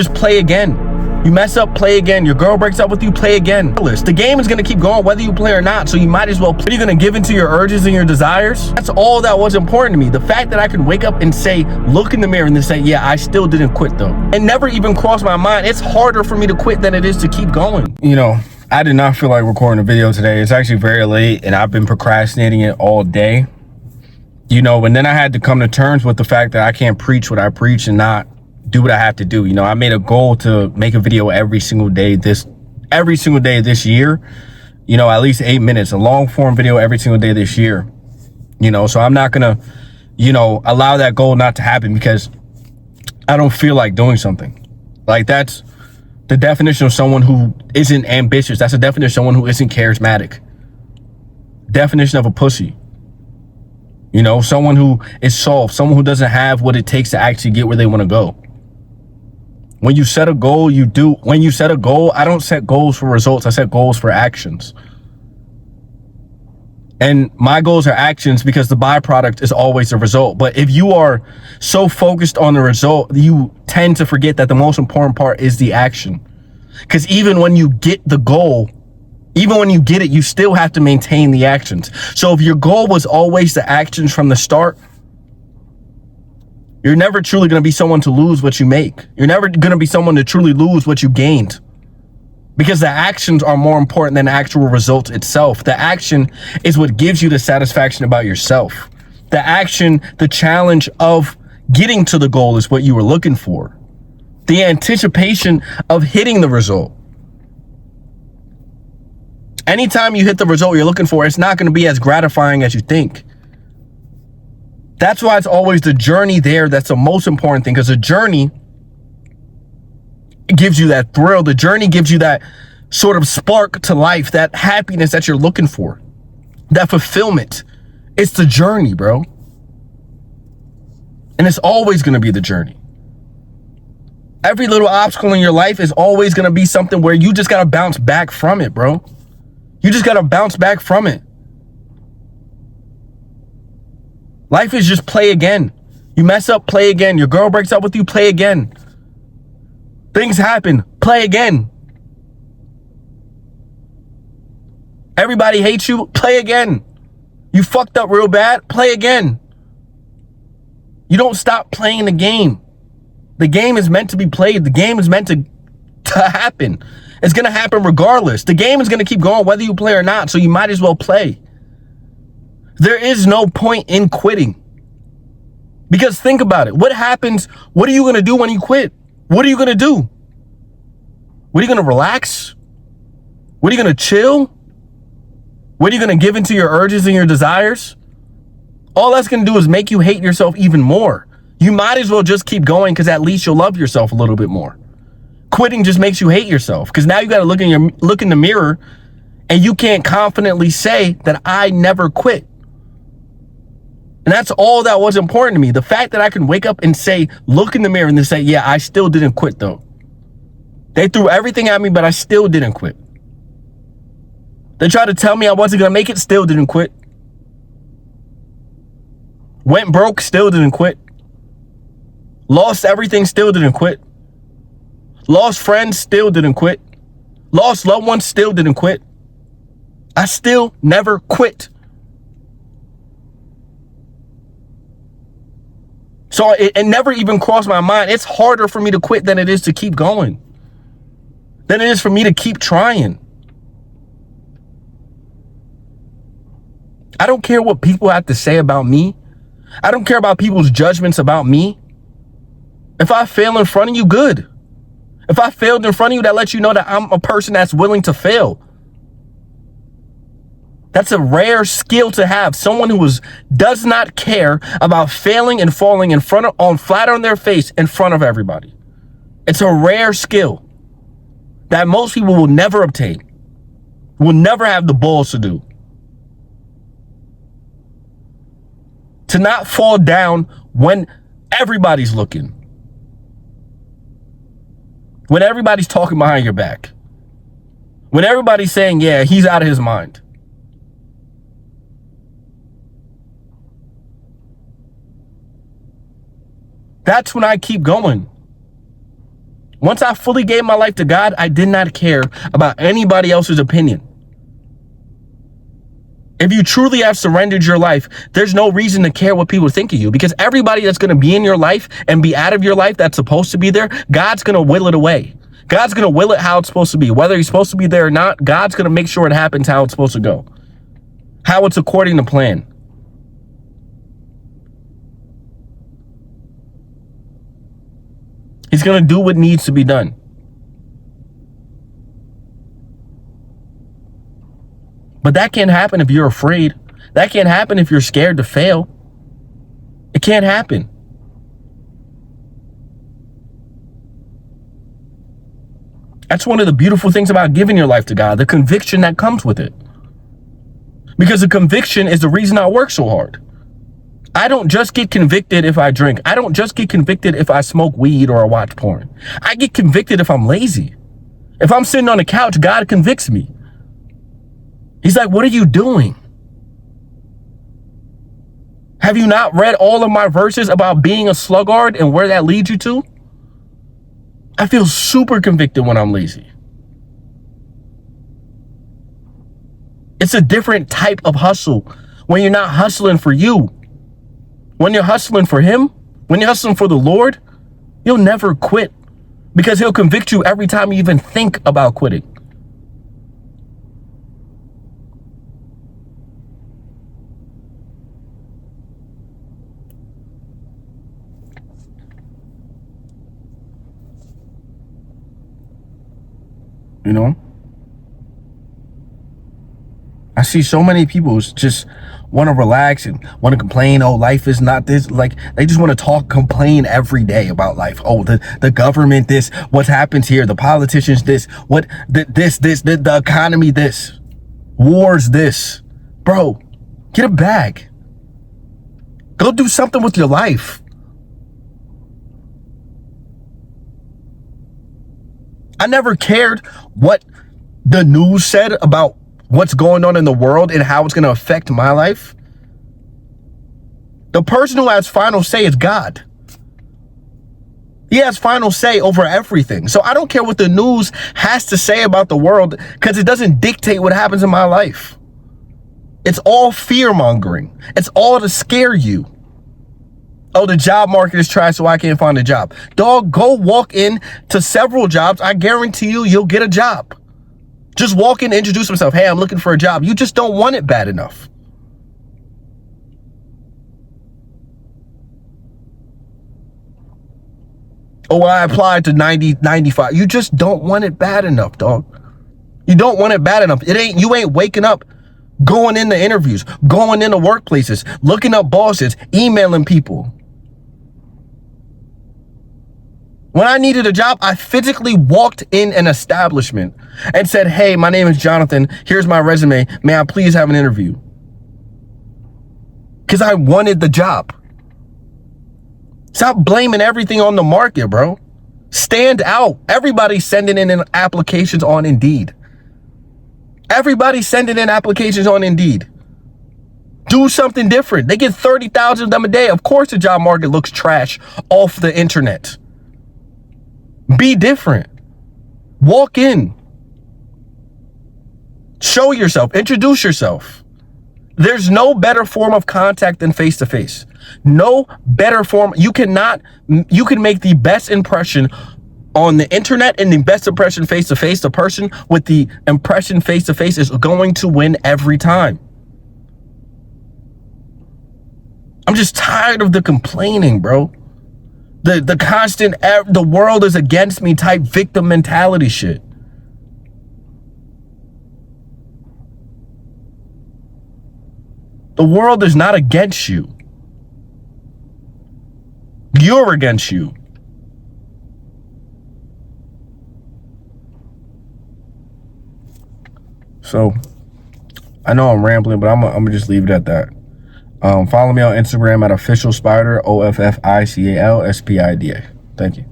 Just play again. You mess up, play again. Your girl breaks up with you, play again. The game is going to keep going whether you play or not, so you might as well play. Are you going to give into your urges and your desires? That's all that was important to me. The fact that I can wake up and say, look in the mirror and then say, yeah, I still didn't quit though. It never even crossed my mind. It's harder for me to quit than it is to keep going. You know, I did not feel like recording a video today. It's actually very late and I've been procrastinating it all day. You know, and then I had to come to terms with the fact that I can't preach what I preach and not do what I have to do. You know, I made a goal to make a video every single day this year, you know, at least 8 minutes, a long form video every single day this year, you know, so I'm not gonna, you know, allow that goal not to happen because I don't feel like doing something. Like, that's the definition of someone who isn't ambitious. That's the definition of someone who isn't charismatic. Definition of a pussy. You know, someone who is soft, someone who doesn't have what it takes to actually get where they want to go. When you set a goal, you do. When you set a goal, I don't set goals for results. I set goals for actions. And my goals are actions because the byproduct is always the result. But if you are so focused on the result, you tend to forget that the most important part is the action. Because even when you get the goal, even when you get it, you still have to maintain the actions. So if your goal was always the actions from the start, you're never truly going to be someone to lose what you make. You're never going to be someone to truly lose what you gained. Because the actions are more important than the actual result itself. The action is what gives you the satisfaction about yourself. The action, the challenge of getting to the goal is what you were looking for. The anticipation of hitting the result. Anytime you hit the result you're looking for, it's not going to be as gratifying as you think. That's why it's always the journey there that's the most important thing, because the journey gives you that thrill. The journey gives you that sort of spark to life, that happiness that you're looking for, that fulfillment. It's the journey, bro. And it's always going to be the journey. Every little obstacle in your life is always going to be something where you just got to bounce back from it, bro. You just got to bounce back from it. Life is just play again. You mess up, play again. Your girl breaks up with you, play again. Things happen, play again. Everybody hates you, play again. You fucked up real bad, play again. You don't stop playing the game. The game is meant to be played. The game is meant to happen. It's going to happen regardless. The game is going to keep going whether you play or not, so you might as well play. There is no point in quitting. Because think about it. What happens? What are you going to do when you quit? What are you going to do? What are you going to relax? What are you going to chill? What are you going to give into your urges and your desires? All that's going to do is make you hate yourself even more. You might as well just keep going because at least you'll love yourself a little bit more. Quitting just makes you hate yourself because now you got to look in the mirror and you can't confidently say that I never quit. And that's all that was important to me. The fact that I can wake up and say, look in the mirror and then say, yeah, I still didn't quit though. They threw everything at me, but I still didn't quit. They tried to tell me I wasn't going to make it, still didn't quit. Went broke, still didn't quit. Lost everything, still didn't quit. Lost friends, still didn't quit. Lost loved ones, still didn't quit. I still never quit. So it never even crossed my mind. It's harder for me to quit than it is to keep going. Than it is for me to keep trying. I don't care what people have to say about me. I don't care about people's judgments about me. If I fail in front of you, good. If I failed in front of you, that lets you know that I'm a person that's willing to fail. That's a rare skill to have. Someone who does not care about failing and falling in front of, flat on their face in front of everybody. It's a rare skill that most people will never obtain, will never have the balls to do. To not fall down when everybody's looking. When everybody's talking behind your back. When everybody's saying, yeah, he's out of his mind. That's when I keep going. Once I fully gave my life to God, I did not care about anybody else's opinion. If you truly have surrendered your life, there's no reason to care what people think of you, because everybody that's going to be in your life and be out of your life that's supposed to be there, God's going to will it away. God's going to will it how it's supposed to be. Whether he's supposed to be there or not, God's going to make sure it happens how it's supposed to go. How it's according to plan. He's going to do what needs to be done. But that can't happen if you're afraid. That can't happen if you're scared to fail. It can't happen. That's one of the beautiful things about giving your life to God, the conviction that comes with it. Because the conviction is the reason I work so hard. I don't just get convicted if I drink. I don't just get convicted if I smoke weed or I watch porn. I get convicted if I'm lazy. If I'm sitting on the couch, God convicts me. He's like, what are you doing? Have you not read all of my verses about being a sluggard and where that leads you to? I feel super convicted when I'm lazy. It's a different type of hustle when you're not hustling for you. When you're hustling for him, when you're hustling for the Lord, you'll never quit, because he'll convict you every time you even think about quitting. You know? I see so many people just want to relax and want to complain. Oh, life is not this. Like, they just want to complain every day about life. Oh, the government, this, what happens here, the politicians, this, the economy, this, wars, this. Bro, get a bag. Go do something with your life. I never cared what the news said about what's going on in the world and how it's going to affect my life. The person who has final say is God. He has final say over everything. So I don't care what the news has to say about the world, because it doesn't dictate what happens in my life. It's all fear mongering. It's all to scare you. Oh, the job market is trash, so I can't find a job. Dog, go walk in to several jobs. I guarantee you'll get a job. Just walk in, introduce yourself. Hey, I'm looking for a job. You just don't want it bad enough. Oh, I applied to 90, 95. You just don't want it bad enough, dog. You don't want it bad enough. You ain't waking up, going into interviews, going into workplaces, looking up bosses, emailing people. When I needed a job, I physically walked in an establishment and said, hey, my name is Jonathan. Here's my resume. May I please have an interview? Because I wanted the job. Stop blaming everything on the market, bro. Stand out. Everybody's sending in applications on Indeed. Everybody's sending in applications on Indeed. Do something different. They get 30,000 of them a day. Of course the job market looks trash off the internet. Be different. Walk in. Show yourself. Introduce yourself. There's no better form of contact than face-to-face. No better form. You can make the best impression on the internet and the best impression face-to-face. The person with the impression face-to-face is going to win every time. I'm just tired of the complaining, bro. The constant, the world is against me type victim mentality shit. The world is not against you. You're against you. So, I know I'm rambling, but I'm gonna just leave it at that. Follow me on Instagram at officialspida, OFFICALSPIDA. Thank you.